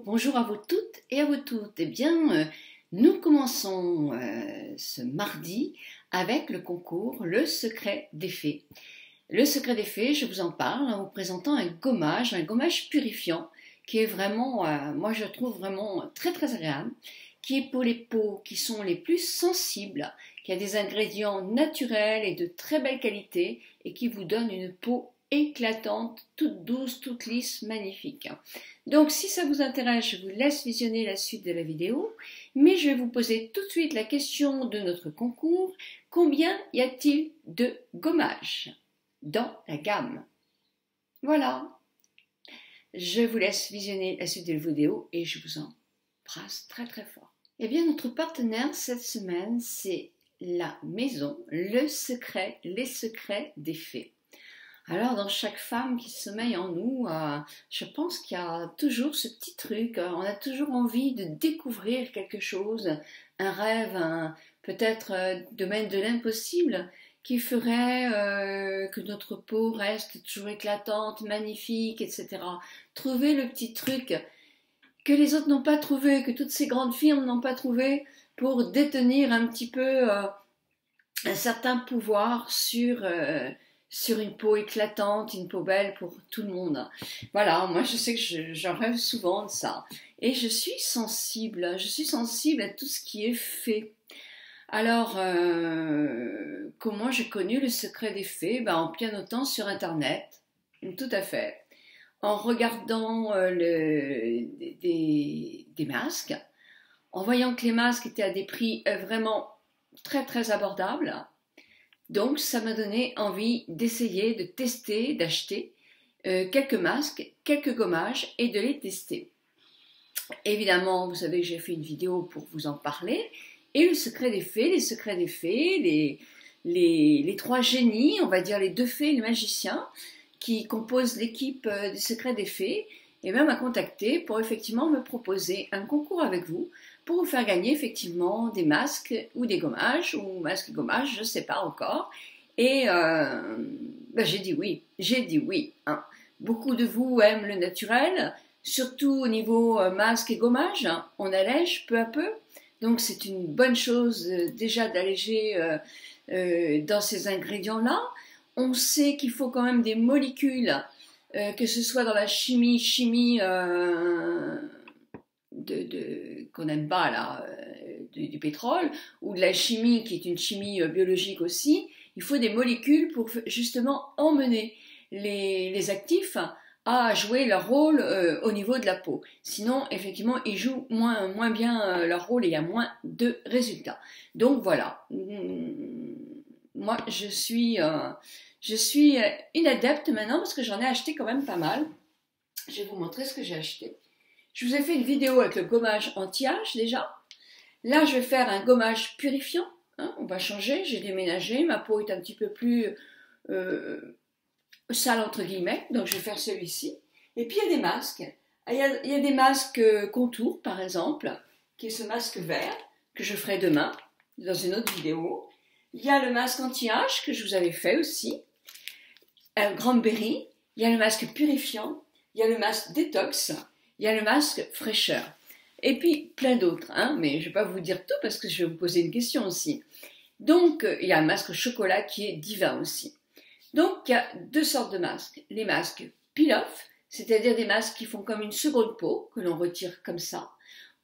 Bonjour à vous toutes et à vous toutes. Eh bien, nous commençons ce mardi avec le concours Le Secret des Fées. Le Secret des Fées, je vous en parle en vous présentant un gommage purifiant qui est vraiment, moi je trouve vraiment très agréable, qui est pour les peaux qui sont les plus sensibles, qui a des ingrédients naturels et de très belle qualité et qui vous donne une peau éclatante, toute douce, toute lisse, magnifique. Donc si ça vous intéresse, je vous laisse visionner la suite de la vidéo, mais je vais vous poser tout de suite la question de notre concours. Combien y a-t-il de gommages dans la gamme? Voilà. Je vous laisse visionner la suite de la vidéo et je vous embrasse très fort. Eh bien, notre partenaire cette semaine, c'est la maison Les Secrets des Fées. Alors, dans chaque femme qui sommeille en nous, je pense qu'il y a toujours ce petit truc, on a toujours envie de découvrir quelque chose, un rêve, peut-être domaine de l'impossible, qui ferait que notre peau reste toujours éclatante, magnifique, etc. Trouver le petit truc que les autres n'ont pas trouvé, que toutes ces grandes firmes n'ont pas trouvé, pour détenir un petit peu un certain pouvoir sur une peau éclatante, une peau belle pour tout le monde. Voilà, moi je sais que j'en rêve souvent de ça. Et je suis sensible à tout ce qui est fée. Alors, comment j'ai connu le secret des fées? En pianotant sur internet, tout à fait. En regardant des masques, en voyant que les masques étaient à des prix vraiment très abordables. Donc, ça m'a donné envie d'essayer, de tester, d'acheter quelques masques, quelques gommages et de les tester. Évidemment, vous savez que j'ai fait une vidéo pour vous en parler. Et le secret des fées, les secrets des fées, les trois génies, on va dire les deux fées et le magicien, qui composent l'équipe des secrets des fées, et même à contacter pour effectivement me proposer un concours avec vous, pour vous faire gagner effectivement des masques ou des gommages, ou masques et gommages, je ne sais pas encore. Et j'ai dit oui. Hein. Beaucoup de vous aiment le naturel, surtout au niveau masques et gommages, hein, on allège peu à peu. Donc c'est une bonne chose déjà d'alléger dans ces ingrédients-là. On sait qu'il faut quand même des molécules, que ce soit dans la chimie qu'on n'aime pas là, du pétrole, ou de la chimie qui est une chimie biologique aussi. Il faut des molécules pour justement emmener les actifs à jouer leur rôle au niveau de la peau. Sinon, effectivement, ils jouent moins bien leur rôle et il y a moins de résultats. Donc voilà. Moi, je suis une adepte maintenant parce que j'en ai acheté quand même pas mal. Je vais vous montrer ce que j'ai acheté. Je vous ai fait une vidéo avec le gommage anti-âge déjà. Là, je vais faire un gommage purifiant. Hein, on va changer, j'ai déménagé, ma peau est un petit peu plus sale entre guillemets, donc je vais faire celui-ci. Et puis il y a des masques. Il y a des masques contour par exemple, qui est ce masque vert que je ferai demain dans une autre vidéo. Il y a le masque anti-âge que je vous avais fait aussi, Cranberry. Il y a le masque purifiant, il y a le masque détox, il y a le masque fraîcheur. Et puis plein d'autres, hein, mais je ne vais pas vous dire tout parce que je vais vous poser une question aussi. Donc il y a un masque chocolat qui est divin aussi. Donc il y a deux sortes de masques. Les masques peel-off, c'est-à-dire des masques qui font comme une seconde peau, que l'on retire comme ça,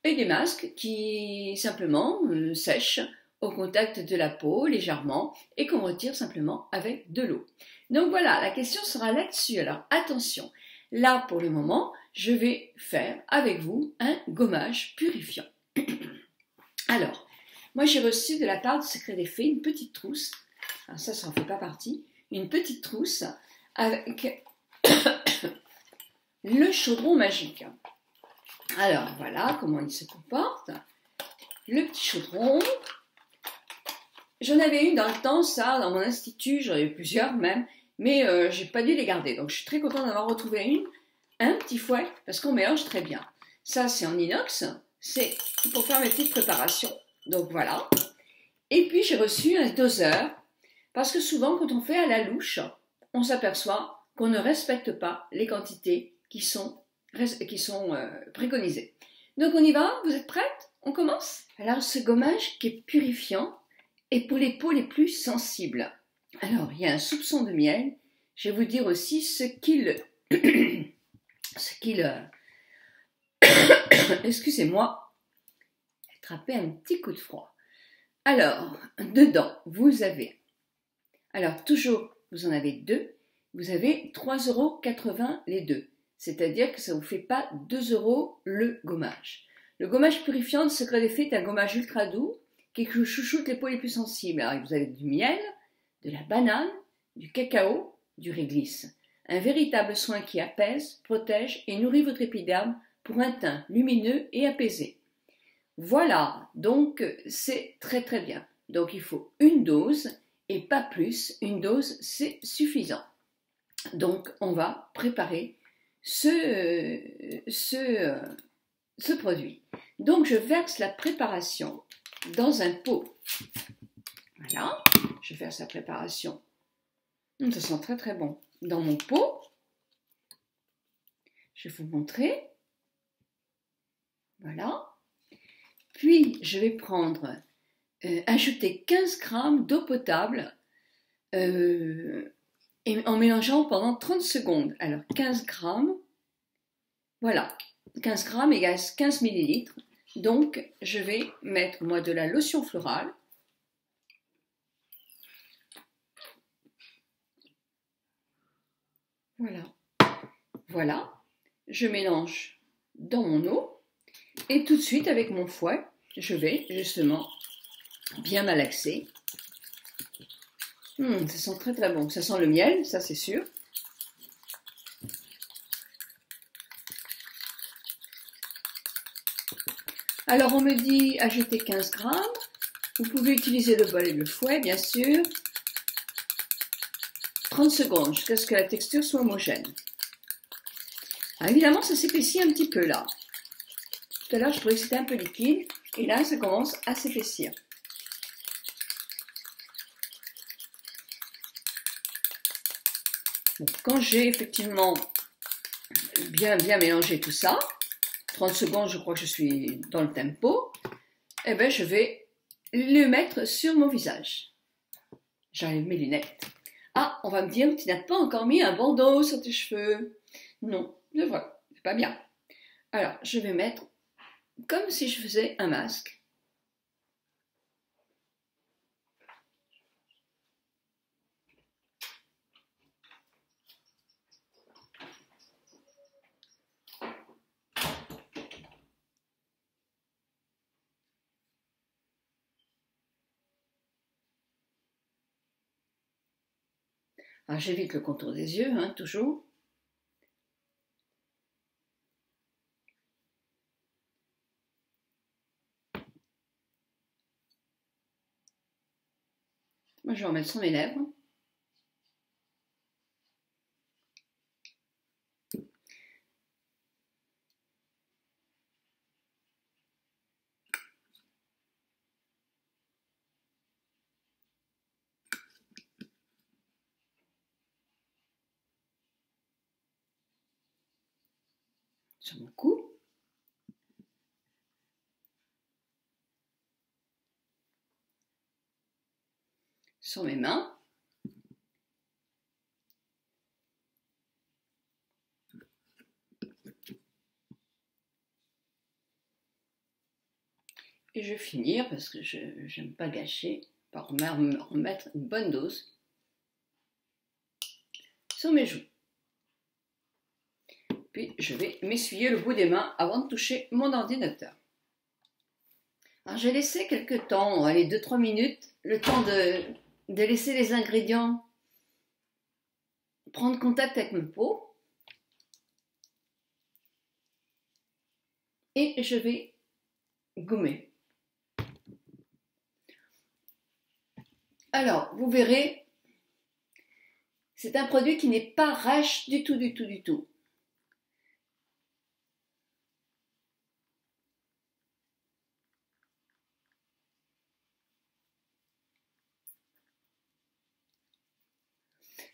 et des masques qui simplement sèchent au contact de la peau légèrement et qu'on retire simplement avec de l'eau. Donc voilà, la question sera là-dessus. Alors attention, là pour le moment, je vais faire avec vous un gommage purifiant. Alors, moi j'ai reçu de la part du Secret des Fées une petite trousse, alors ça n'en fait pas partie, une petite trousse avec le chaudron magique. Alors voilà comment il se comporte. Le petit chaudron. J'en avais une dans le temps, ça, dans mon institut, j'en avais plusieurs même, mais j'ai pas dû les garder. Donc je suis très contente d'avoir retrouvé un petit fouet, parce qu'on mélange très bien. Ça, c'est en inox. C'est pour faire mes petites préparations. Donc voilà. Et puis, j'ai reçu un doseur. Parce que souvent, quand on fait à la louche, on s'aperçoit qu'on ne respecte pas les quantités qui sont préconisées. Donc on y va, vous êtes prêtes? On commence? Alors ce gommage qui est purifiant est pour les peaux les plus sensibles. Alors il y a un soupçon de miel. Je vais vous dire aussi ce qu'il excusez-moi, j'ai attrapé un petit coup de froid. Alors, dedans, vous avez, alors toujours, vous en avez deux, vous avez 3,80 € les deux. C'est-à-dire que ça ne vous fait pas 2 € le gommage. Le gommage purifiant de Secret d'Effet est un gommage ultra doux qui chouchoute les peaux les plus sensibles. Alors, vous avez du miel, de la banane, du cacao, du réglisse. Un véritable soin qui apaise, protège et nourrit votre épiderme pour un teint lumineux et apaisé. Voilà, donc c'est très très bien. Donc il faut une dose et pas plus. Une dose, c'est suffisant. Donc on va préparer ce produit. Donc je verse la préparation dans un pot. Voilà, je verse la préparation. Ça sent très très bon. Dans mon pot, je vais vous montrer. Voilà. Puis je vais prendre, ajouter 15 g d'eau potable et en mélangeant pendant 30 secondes. Alors 15 g, voilà, 15 g égale 15 ml. Donc je vais mettre moi de la lotion florale. Voilà, voilà, je mélange dans mon eau et tout de suite avec mon fouet, je vais justement bien malaxer. Ça sent très très bon, ça sent le miel, ça c'est sûr. Alors on me dit ajouter 15 g, vous pouvez utiliser le bol et le fouet bien sûr. 30 secondes jusqu'à ce que la texture soit homogène. Alors, évidemment ça s'épaissit un petit peu là. Tout à l'heure je trouvais que c'était un peu liquide et là ça commence à s'épaissir. Donc, quand j'ai effectivement bien mélangé tout ça, 30 secondes, je crois que je suis dans le tempo, et bien je vais le mettre sur mon visage. J'enlève mes lunettes. Ah, on va me dire, tu n'as pas encore mis un bandeau sur tes cheveux. Non, c'est vrai, c'est pas bien. Alors, je vais mettre comme si je faisais un masque. Alors j'évite le contour des yeux, hein, toujours. Moi je vais en mettre sur mes lèvres. Sur mon cou. Sur mes mains. Et je vais finir, parce que je n'aime pas gâcher, par remettre une bonne dose sur mes joues. Puis je vais m'essuyer le bout des mains avant de toucher mon ordinateur. Alors j'ai laissé quelques temps, allez 2-3 minutes, le temps de laisser les ingrédients prendre contact avec ma peau. Et je vais gommer. Alors, vous verrez, c'est un produit qui n'est pas rêche du tout.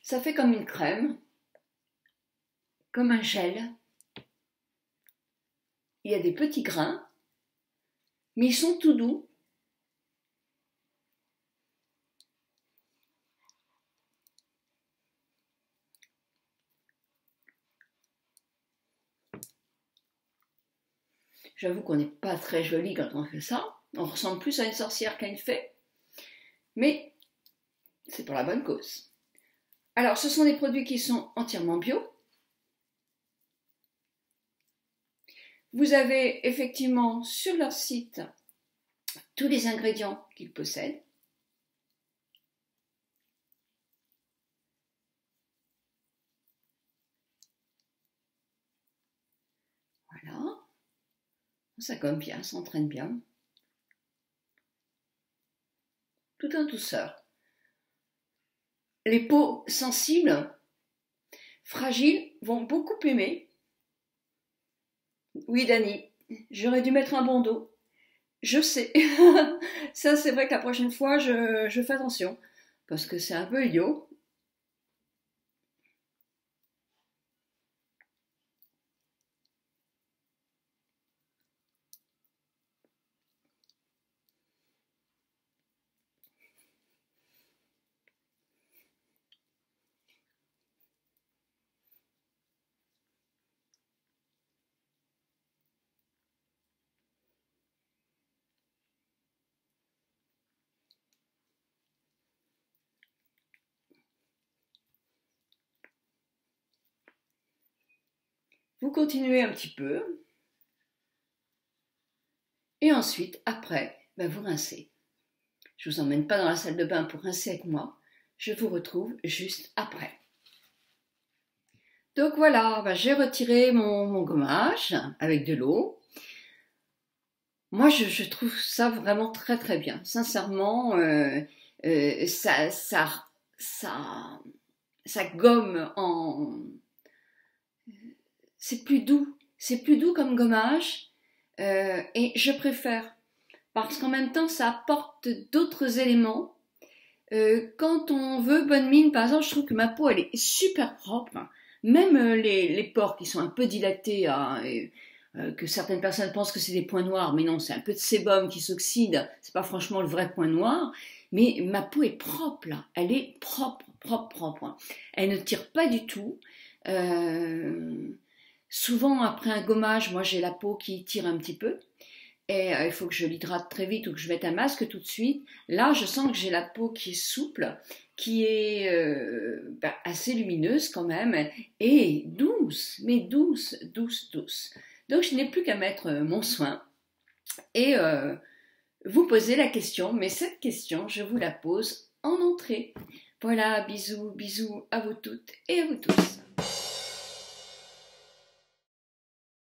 Ça fait comme une crème, comme un gel. Il y a des petits grains, mais ils sont tout doux. J'avoue qu'on n'est pas très joli quand on fait ça. On ressemble plus à une sorcière qu'à une fée. Mais c'est pour la bonne cause. Alors, ce sont des produits qui sont entièrement bio. Vous avez effectivement sur leur site tous les ingrédients qu'ils possèdent. Voilà. Ça gomme bien, ça entraîne bien. Tout en douceur. Les peaux sensibles, fragiles, vont beaucoup aimer. Oui, Dani, j'aurais dû mettre un bandeau. Je sais. Ça, c'est vrai que la prochaine fois, je fais attention. Parce que c'est un peu idiot. Vous continuez un petit peu. Et ensuite, après, vous rincez. Je ne vous emmène pas dans la salle de bain pour rincer avec moi. Je vous retrouve juste après. Donc voilà, j'ai retiré mon gommage avec de l'eau. Moi, je trouve ça vraiment très très bien. Sincèrement, ça gomme en... C'est plus doux. C'est plus doux comme gommage. Et je préfère. Parce qu'en même temps, ça apporte d'autres éléments. Quand on veut bonne mine, par exemple, je trouve que ma peau, elle est super propre. Même les pores qui sont un peu dilatés, que certaines personnes pensent que c'est des points noirs, mais non, c'est un peu de sébum qui s'oxyde. C'est pas franchement le vrai point noir. Mais ma peau est propre, là. Elle est propre, propre, propre. Elle ne tire pas du tout. Souvent, après un gommage, moi, j'ai la peau qui tire un petit peu. Et il faut que je l'hydrate très vite ou que je mette un masque tout de suite. Là, je sens que j'ai la peau qui est souple, qui est assez lumineuse quand même, et douce, mais douce, douce, douce. Donc, je n'ai plus qu'à mettre mon soin et vous poser la question, mais cette question, je vous la pose en entrée. Voilà, bisous, bisous à vous toutes et à vous tous.